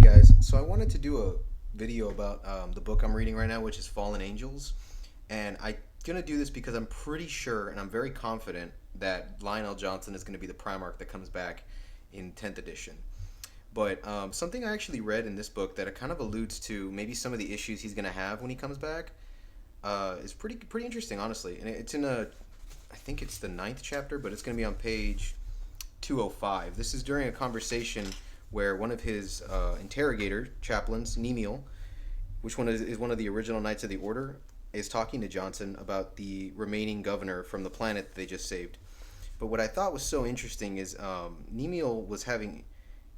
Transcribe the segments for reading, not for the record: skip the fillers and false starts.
guys. So I wanted to do a video about the book I'm reading right now, which is Fallen Angels. And I'm going to do this because I'm pretty sure and I'm very confident that Lionel Johnson is going to be the Primarch that comes back in 10th edition. But something I actually read in this book that it kind of alludes to maybe some of the issues he's going to have when he comes back is pretty interesting, honestly. And it's in I think it's the ninth chapter, but it's going to be on page 205. This is during a conversation where one of his interrogator chaplains, Nemiel, which one is one of the original Knights of the Order, is talking to Johnson about the remaining governor from the planet that they just saved. But what I thought was so interesting is Nemiel was having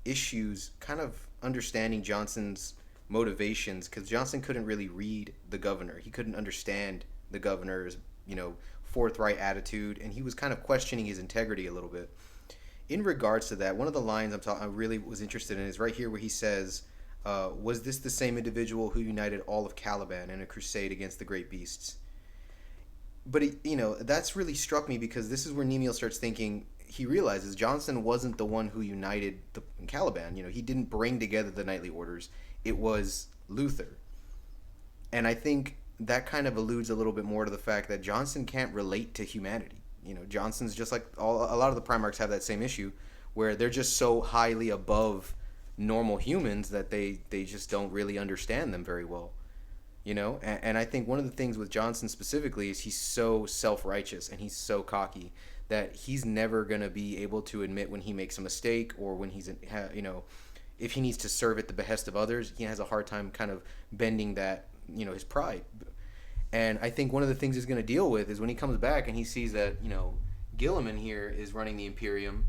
issues kind of understanding Johnson's motivations because Johnson couldn't really read the governor. He couldn't understand the governor's, forthright attitude, and he was kind of questioning his integrity a little bit. In regards to that, one of the lines I really was interested in is right here where he says, was this the same individual who united all of Caliban in a crusade against the great beasts? But, that's really struck me because this is where Nemiel starts thinking, he realizes Johnson wasn't the one who united the Caliban. He didn't bring together the knightly orders. It was Luther. And I think that kind of alludes a little bit more to the fact that Johnson can't relate to humanity. Johnson's just like a lot of the Primarchs have that same issue where they're just so highly above normal humans that they just don't really understand them very well. And I think one of the things with Johnson specifically is he's so self-righteous and he's so cocky that he's never going to be able to admit when he makes a mistake or when he's, if he needs to serve at the behest of others, he has a hard time kind of bending that, his pride. And I think one of the things he's going to deal with is when he comes back and he sees that, Gilliman here is running the Imperium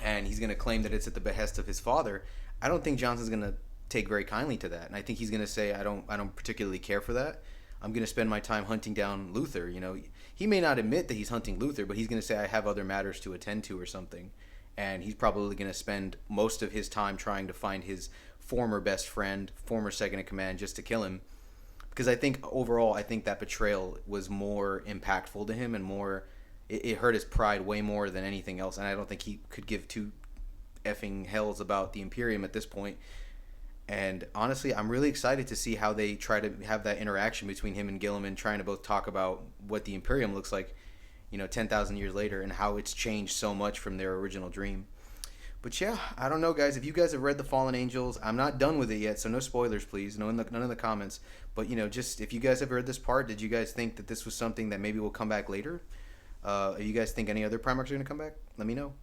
and he's going to claim that it's at the behest of his father. I don't think Johnson's going to take very kindly to that. And I think he's going to say, I don't particularly care for that. I'm going to spend my time hunting down Luther. He may not admit that he's hunting Luther, but he's going to say, I have other matters to attend to or something. And he's probably going to spend most of his time trying to find his former best friend, former second in command, just to kill him. Because I think overall, that betrayal was more impactful to him and more, it hurt his pride way more than anything else. And I don't think he could give two effing hells about the Imperium at this point. And honestly, I'm really excited to see how they try to have that interaction between him and Gilliman, trying to both talk about what the Imperium looks like, 10,000 years later, and how it's changed so much from their original dream. But yeah, I don't know, guys. If you guys have read The Fallen Angels, I'm not done with it yet, so no spoilers, please. None in the comments. But, just if you guys have read this part, did you guys think that this was something that maybe will come back later? If you guys think any other Primarchs are going to come back, let me know.